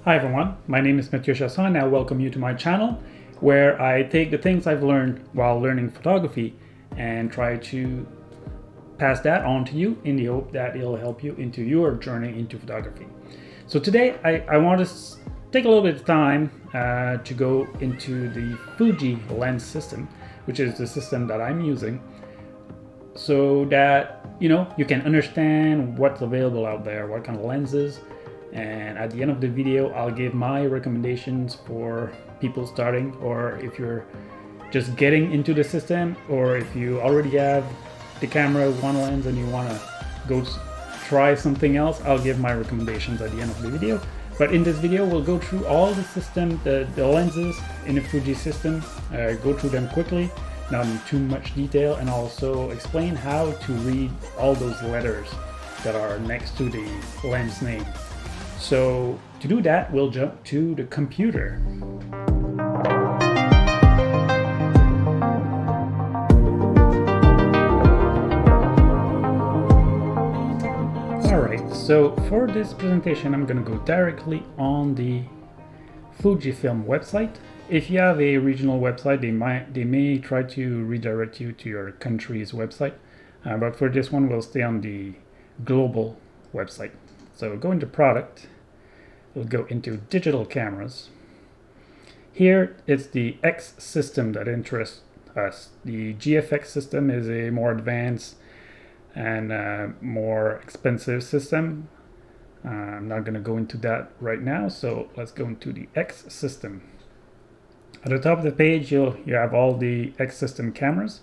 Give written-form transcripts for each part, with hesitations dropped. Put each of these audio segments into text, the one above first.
Hi everyone, my name is Mathieu Chasson and I welcome you to my channel where I take the things I've learned while learning photography and try to pass that on to you in the hope that it'll help you into your journey into photography. So today I want to take a little bit of time to go into the Fuji lens system, which is the system that I'm using, so that you can understand what's available out there, what kind of lenses. And at the end of the video, I'll give my recommendations for people starting, or if you're just getting into the system, or if you already have the camera with one lens and you want to go try something else, I'll give my recommendations at the end of the video. But in this video, we'll go through all the system, the lenses in the Fuji system, go through them quickly, not in too much detail, and also explain how to read all those letters that are next to the lens name. So to do that, we'll jump to the computer. Alright, so for this presentation, I'm going to go directly on the Fujifilm website. If you have a regional website, they may try to redirect you to your country's website. But for this one, we'll stay on the global website. So go into product. We'll go into digital cameras. Here it's the X system that interests us. The GFX system is a more advanced and more expensive system. I'm not going to go into that right now, so let's go into the X system. At the top of the page, you have all the X system cameras.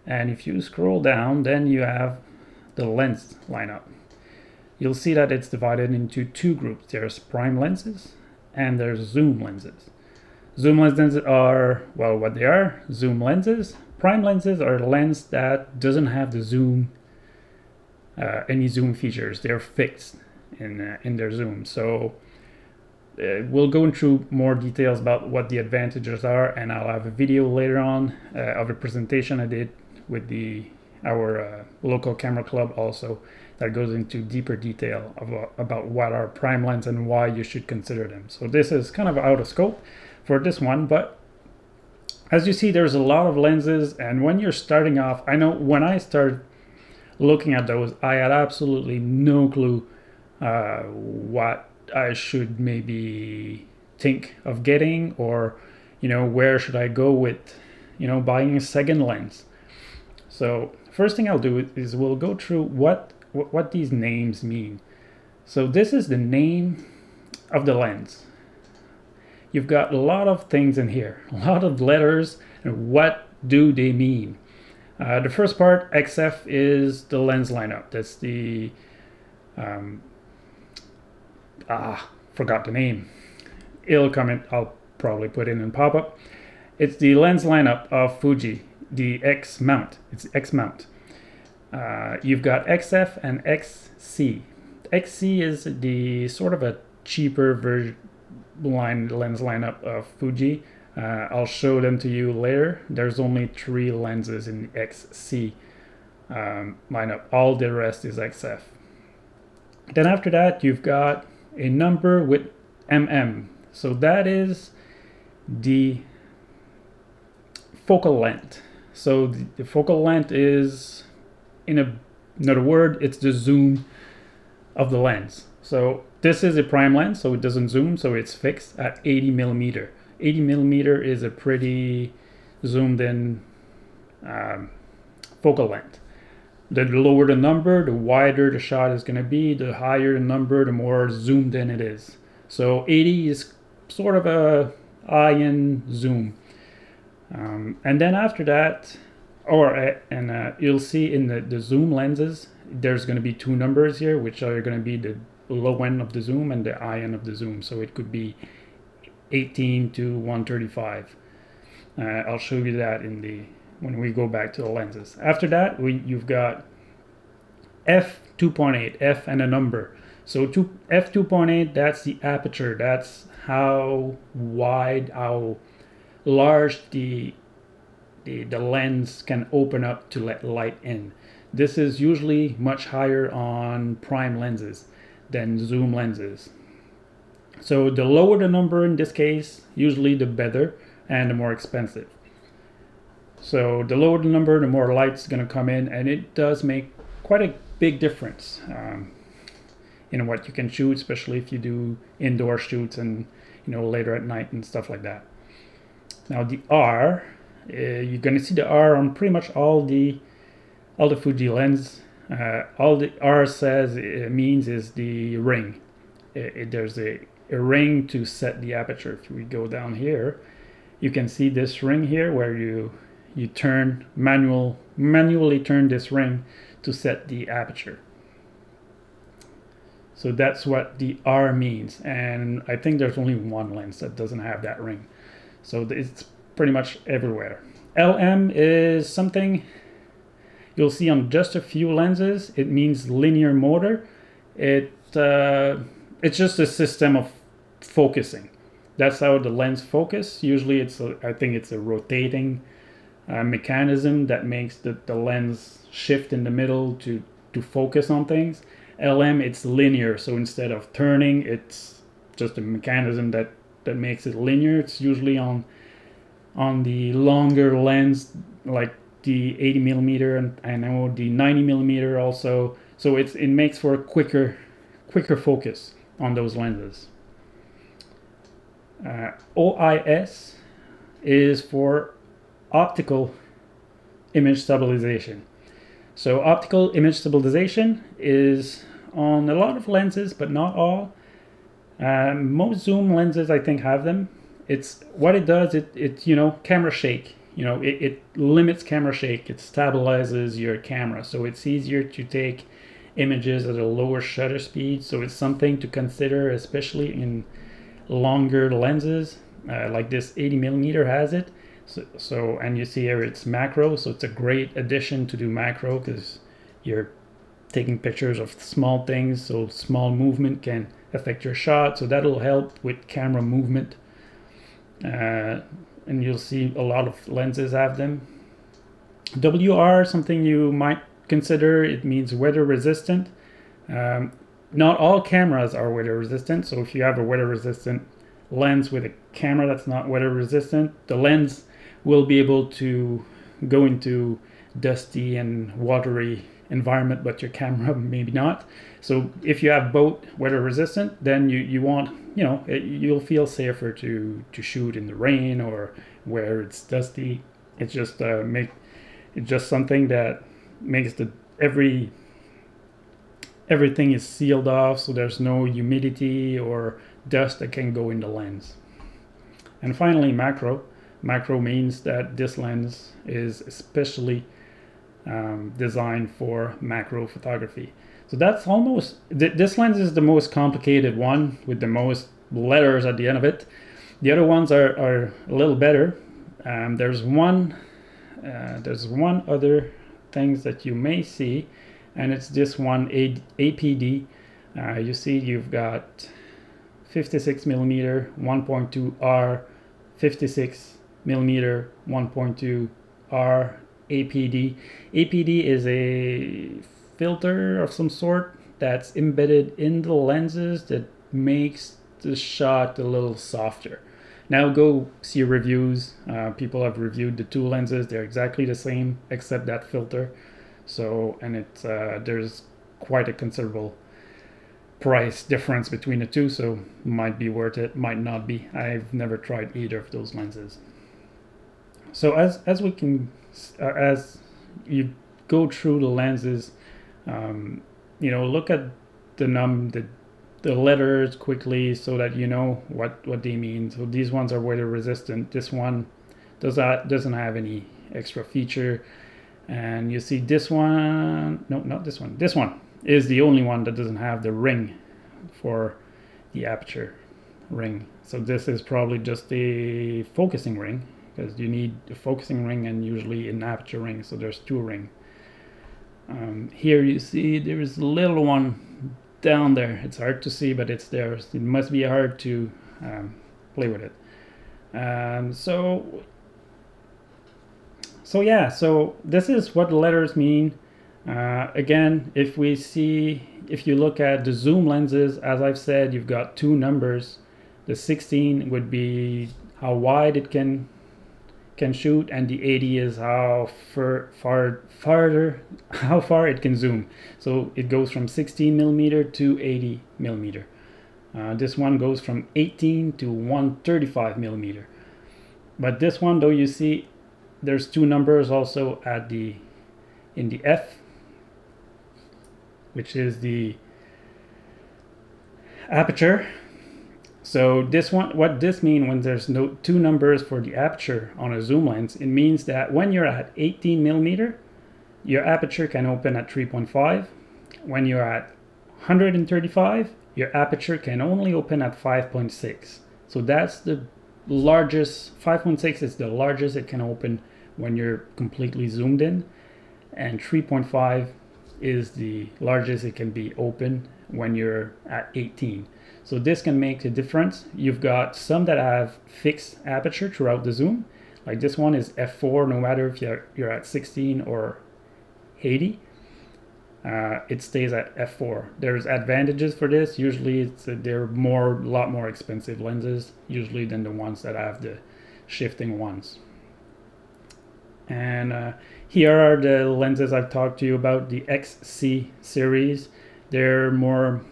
And if you scroll down, then you have the lens lineup. You'll see that it's divided into two groups. There's prime lenses and there's zoom lenses. Zoom lenses are, well, what they are, zoom lenses. Prime lenses are lens that doesn't have the zoom, any zoom features. They're fixed in their zoom. So we'll go into more details about what the advantages are, and I'll have a video later on of a presentation I did with our local camera club also, that goes into deeper detail about what are prime lens and why you should consider them. So this is kind of out of scope for this one, but as you see, there's a lot of lenses, and when you're starting off, I know when I started looking at those, I had absolutely no clue what I should maybe think of getting, or where should I go with buying a second lens. So first thing I'll do is we'll go through what these names mean. So this is the name of the lens. You've got a lot of things in here, a lot of letters, and what do they mean? The first part, XF, is the lens lineup. That's the forgot the name. It'll comment. I'll probably put it in pop-up. It's the lens lineup of Fuji, the X mount. It's X mount. You've got XF and XC. XC is the sort of a cheaper lens lineup of Fuji. I'll show them to you later. There's only 3 lenses in the XC lineup. All the rest is XF. Then after that, you've got a number with MM. So that is the focal length. So the focal length is, in another word, it's the zoom of the lens. So this is a prime lens, so it doesn't zoom, so it's fixed at 80 millimeter. 80 millimeter is a pretty zoomed in focal length. The lower the number, the wider the shot is going to be. The higher the number, the more zoomed in it is. So 80 is sort of a high-end zoom. And then after that, you'll see in the zoom lenses, there's going to be 2 numbers here, which are going to be the low end of the zoom and the high end of the zoom. So it could be 18 to 135. I'll show you that when we go back to the lenses. After that, you've got f2.8, f and a number. So f2.8, that's the aperture. That's how wide, how large the lens can open up to let light in. This is usually much higher on prime lenses than zoom lenses. So the lower the number in this case, usually the better and the more expensive. So the lower the number, the more light's going to come in, and it does make quite a big difference in what you can shoot, especially if you do indoor shoots and later at night and stuff like that. Now the R, you're going to see the R on pretty much all the Fuji lens. All the R says it means is the ring. There's a ring to set the aperture. If we go down here, you can see this ring here where you turn manually turn this ring to set the aperture. So that's what the R means, and I think there's only one lens that doesn't have that ring. So it's pretty much everywhere. LM is something you'll see on just a few lenses. It means linear motor. It's just a system of focusing. That's how the lens focus. Usually I think it's a rotating mechanism that makes the lens shift in the middle to focus on things. LM, it's linear, so instead of turning, it's just a mechanism that makes it linear. It's usually on the longer lens, like the 80 millimeter and I know the 90 millimeter also. So it makes for a quicker focus on those lenses. OIS is for optical image stabilization. So optical image stabilization is on a lot of lenses, but not all. Most zoom lenses, I think, have them. It's what it does. It camera shake. It limits camera shake. It stabilizes your camera, so it's easier to take images at a lower shutter speed. So it's something to consider, especially in longer lenses, like this 80 millimeter has it. So and you see here it's macro, so it's a great addition to do macro because you're taking pictures of small things, so small movement can affect your shot, so that'll help with camera movement. And you'll see a lot of lenses have them. WR, something you might consider, it means weather resistant. Not all cameras are weather resistant, so if you have a weather resistant lens with a camera that's not weather resistant, the lens will be able to go into dusty and watery environment, but your camera maybe not. So if you have both weather resistant, then you want, you'll feel safer to shoot in the rain or where it's dusty. It's just it's just something that makes everything is sealed off, so there's no humidity or dust that can go in the lens. And finally, macro. Macro means that this lens is especially designed for macro photography. So that's almost, this lens is the most complicated one with the most letters at the end of it. The other ones are a little better. There's one other things that you may see, and it's this one, APD. You see you've got 56 millimeter 1.2 R, 56 millimeter 1.2 R APD. APD is a filter of some sort that's embedded in the lenses that makes the shot a little softer. Now go see reviews. People have reviewed the two lenses. They're exactly the same except that filter. So, and it's there's quite a considerable price difference between the two, so might be worth it, might not be. I've never tried either of those lenses. So as you go through the lenses, look at the letters quickly so that you know what they mean. So these ones are weather resistant. This one doesn't have any extra feature, and you see this one. No, not this one. This one is the only one that doesn't have the ring for the aperture ring. So this is probably just a focusing ring, because you need a focusing ring and usually an aperture ring, so there's two rings. Here you see there's a little one down there. It's hard to see, but it's there. It must be hard to play with it. So yeah, so this is what the letters mean. Again, if you look at the zoom lenses, as I've said, you've got two numbers. The 16 would be how wide it can shoot, and the 80 is how how far it can zoom. So it goes from 16 millimeter to 80 millimeter. This one goes from 18 to 135 millimeter. But this one, though, you see there's two numbers also in the F, which is the aperture. So this one, what this means when there's no two numbers for the aperture on a zoom lens, it means that when you're at 18 millimeter, your aperture can open at 3.5. When you're at 135, your aperture can only open at 5.6. So that's the largest. 5.6 is the largest it can open when you're completely zoomed in, and 3.5 is the largest it can be open when you're at 18. So this can make a difference. You've got some that have fixed aperture throughout the zoom. Like this one is f4, no matter if you're at 16 or 80. It stays at f4. There's advantages for this. Usually they're a lot more expensive lenses, usually than the ones that have the shifting ones. And here are the lenses I've talked to you about, the XC series. They're more,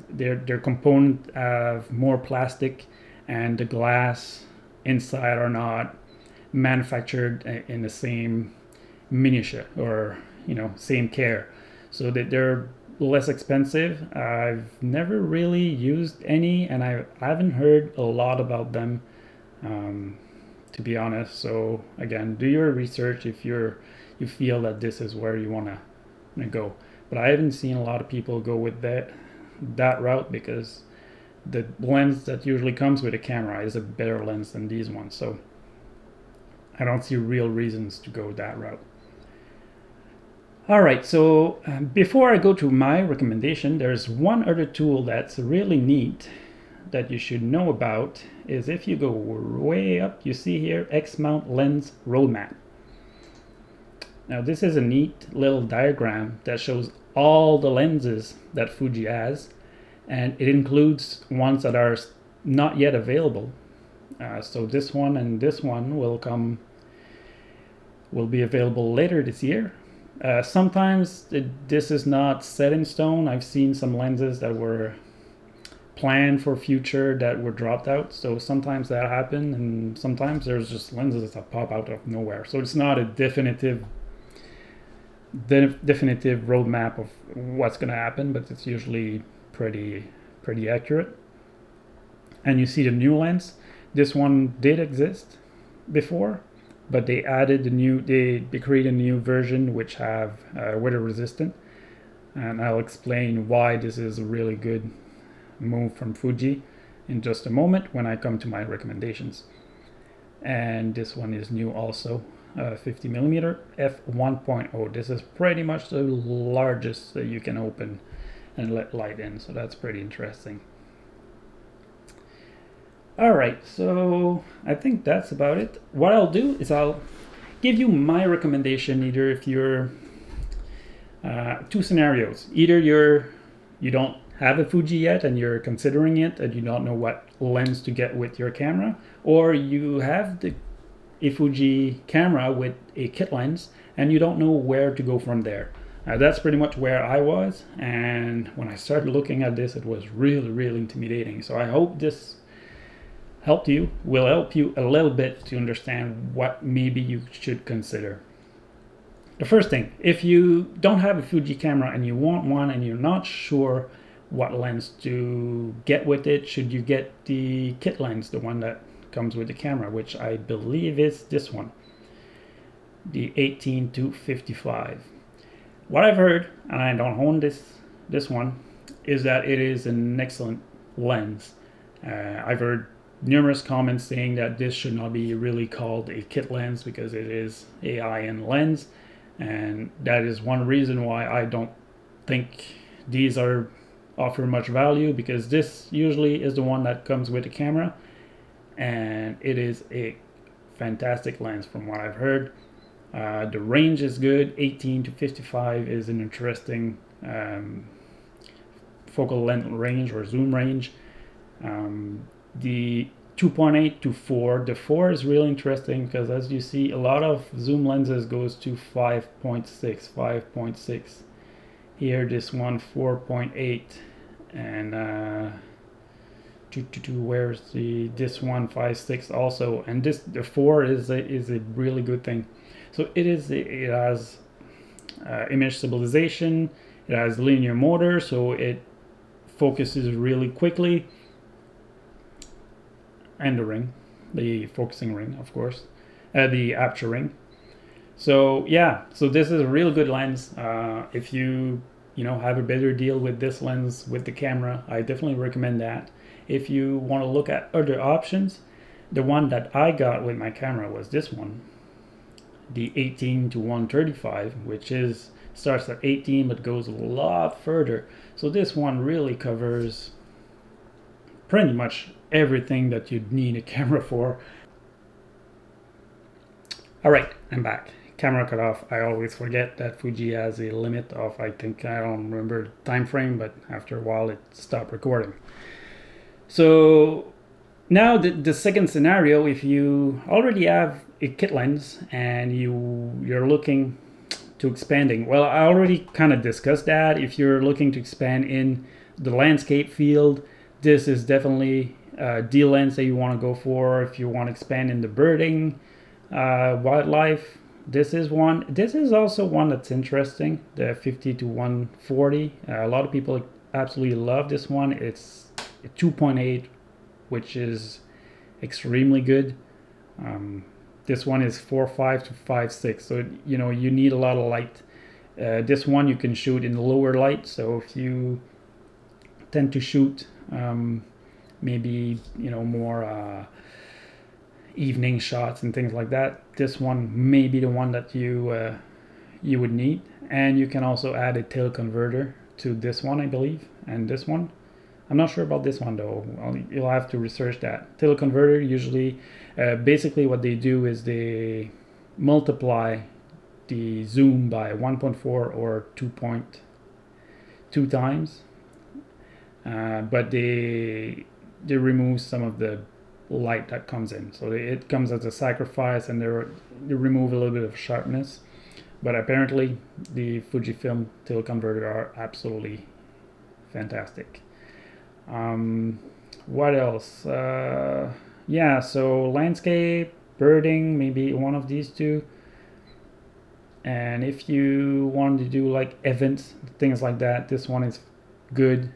their component have more plastic, and the glass inside are not manufactured in the same minutia, or same care, so that they're less expensive. I've never really used any, and I haven't heard a lot about them, to be honest. So again, do your research if you feel that this is where you want to go. But I haven't seen a lot of people go with that route, because the lens that usually comes with a camera is a better lens than these ones. So I don't see real reasons to go that route. All right, so before I go to my recommendation, there's one other tool that's really neat that you should know about. Is if you go way up, you see here X-mount lens roadmap. Now this is a neat little diagram that shows all the lenses that Fuji has, and it includes ones that are not yet available. So this one and this one will be available later this year. Sometimes this is not set in stone. I've seen some lenses that were planned for future that were dropped out. So sometimes that happens, and sometimes there's just lenses that pop out of nowhere. So it's not a definitive roadmap of what's going to happen, but it's usually pretty accurate. And you see the new lens. This one did exist before, but they added they created a new version which have Waether Resistant, and I'll explain why this is a really good move from Fuji in just a moment when I come to my recommendations. And this one is new also, 50mm f1.0. This is pretty much the largest that you can open and let light in, so that's pretty interesting. Alright, so I think that's about it. What I'll do is I'll give you my recommendation, either if you're two scenarios. Either you don't have a Fuji yet and you're considering it and you don't know what lens to get with your camera, or you have a Fuji camera with a kit lens and you don't know where to go from there. That's pretty much where I was, and when I started looking at this, it was really intimidating. So I hope this will help you a little bit to understand what maybe you should consider. The first thing, if you don't have a Fuji camera and you want one and you're not sure what lens to get with it, should you get the kit lens, the one that comes with the camera, which I believe is this one, the 18-55. What I've heard, and I don't own this one, is that it is an excellent lens. I've heard numerous comments saying that this should not be really called a kit lens because it is a high-end lens, and that is one reason why I don't think these offer much value, because this usually is the one that comes with the camera, and it is a fantastic lens from what I've heard. The range is good. 18 to 55 is an interesting focal length range or zoom range. The 2.8 to 4, the 4 is really interesting because, as you see, a lot of zoom lenses goes to 5.6. Here this one 4.8, and where's this one 5.6 also, and the 4 is a really good thing. So it has image stabilization, it has linear motor, so it focuses really quickly, and the focusing ring, of course, the aperture ring. So yeah, so this is a real good lens. If you have a better deal with this lens with the camera, I definitely recommend that. If you want to look at other options, the one that I got with my camera was this one, the 18 to 135, which starts at 18 but goes a lot further. So this one really covers pretty much everything that you'd need a camera for. All right, I'm back. Camera cut off. I always forget that Fuji has a limit of, I don't remember the time frame, but after a while it stopped recording. So now the second scenario, if you already have a kit lens and you're looking to expanding, well, I already kind of discussed that. If you're looking to expand in the landscape field, this is definitely the lens that you want to go for. If you want to expand in the birding, wildlife, this is one. This is also one that's interesting, the 50 to 140. A lot of people absolutely love this one. It's a 2.8, which is extremely good. This one is 4.5 to 5.6, so you need a lot of light. This one you can shoot in the lower light, so if you tend to shoot maybe more evening shots and things like that, this one may be the one that you would need. And you can also add a tail converter to this one, I believe, and this one. I'm not sure about this one though. You'll have to research that. Tail converter, usually basically what they do is they multiply the zoom by 1.4 or 2.2 times, but they remove some of the light that comes in, so it comes as a sacrifice, and they remove a little bit of sharpness. But apparently the Fujifilm tail converter are absolutely fantastic. What else? Yeah, so landscape, birding, maybe one of these two. And if you want to do like events, things like that, this one is good.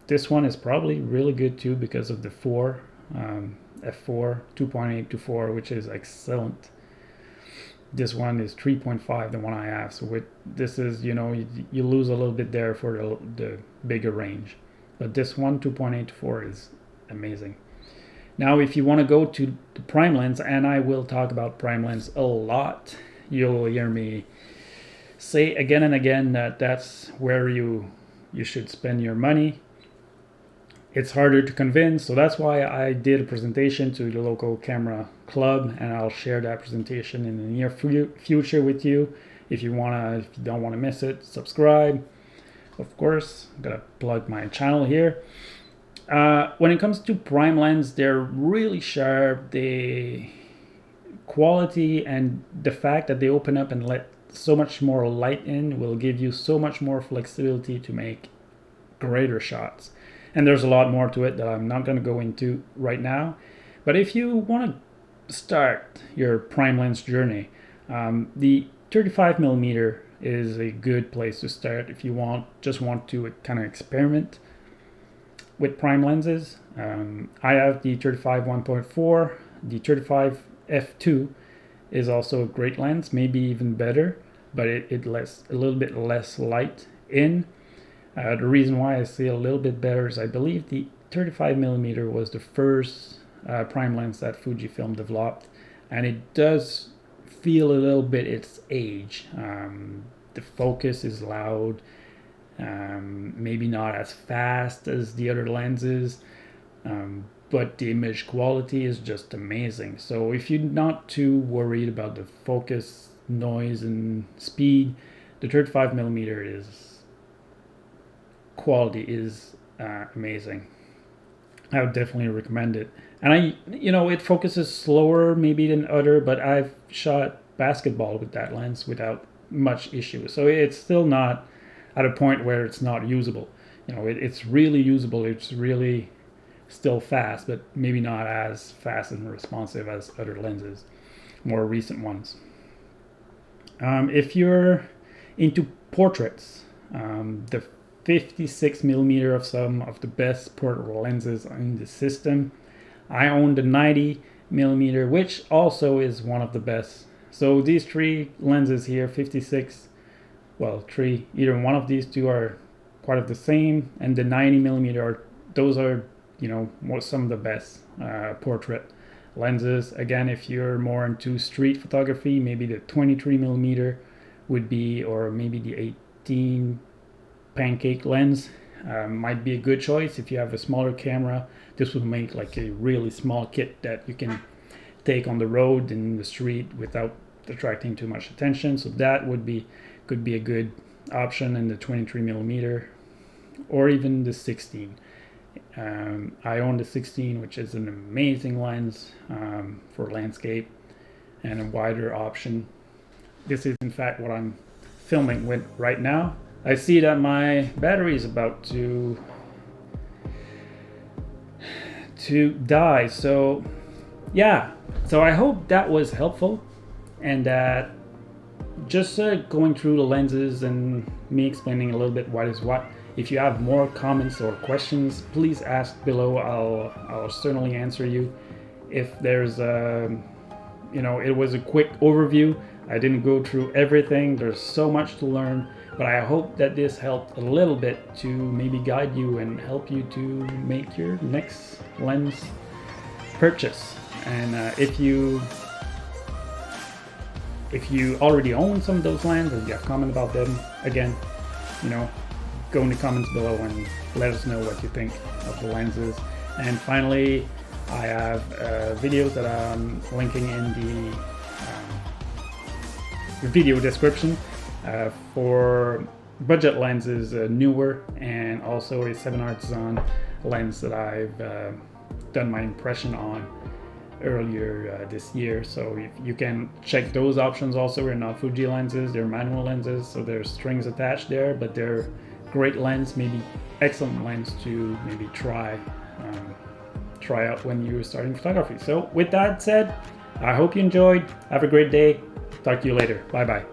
This one is probably really good too because of the 4, f4, 2.8 to 4, which is excellent. This one is 3.5, the one I have. So this is, you lose a little bit there for the bigger range. But this one, 2.8 to 4, is amazing. Now, if you want to go to the prime lens, and I will talk about prime lens a lot, you'll hear me say again and again that that's where you should spend your money. It's harder to convince, so that's why I did a presentation to the local camera club, and I'll share that presentation in the near future with you. If you don't want to miss it, subscribe. Of course, I'm gonna plug my channel here. When it comes to prime lens, they're really sharp. The quality and the fact that they open up and let so much more light in will give you so much more flexibility to make greater shots. And there's a lot more to it that I'm not going to go into right now. But if you want to start your prime lens journey, the 35mm is a good place to start if you just want to kind of experiment with prime lenses. I have the 35 1.4. The 35 f2 is also a great lens, maybe even better, but it lets a little bit less light in. The reason why I say a little bit better is I believe the 35mm was the first prime lens that Fujifilm developed, and it does feel a little bit its age. The focus is loud, maybe not as fast as the other lenses, but the image quality is just amazing. So if you're not too worried about the focus, noise, and speed, the 35mm quality is amazing. I would definitely recommend it. And it focuses slower maybe than other, but I've shot basketball with that lens without much issue. So it's still not at a point where it's not usable. It's really usable. It's really still fast, but maybe not as fast and responsive as other lenses, more recent ones. If you're into portraits, the 56mm of some of the best portrait lenses in the system. I own the 90mm, which also is one of the best. So these three lenses here, 56, well, three, either one of these two are quite of the same, and the 90mm those are some of the best portrait lenses. Again, if you're more into street photography, maybe the 23mm would be, or maybe the 18 pancake lens might be a good choice. If you have a smaller camera, this would make like a really small kit that you can take on the road in the street without attracting too much attention. So that could be a good option in the 23mm, or even the 16. I own the 16, which is an amazing lens for landscape and a wider option. This is in fact what I'm filming with right now. I see that my battery is about to die. So yeah, so I hope that was helpful, and that just going through the lenses and me explaining a little bit what is what. If you have more comments or questions, please ask below. I'll certainly answer you. If there's it was a quick overview. I didn't go through everything. There's so much to learn, but I hope that this helped a little bit to maybe guide you and help you to make your next lens purchase. And if you already own some of those lenses, or you have comment about them, again, go in the comments below and let us know what you think of the lenses. And finally, I have videos that I'm linking in the video description for budget lenses, newer, and also a 7 artisan lens that I've done my impression on earlier this year. So you can check those options also. They're not Fuji lenses, they're manual lenses, so there's strings attached there, but they're great lens, maybe excellent lens to maybe try out when you're starting photography. So with that said, I hope you enjoyed. Have a great day. Talk to you later. Bye bye.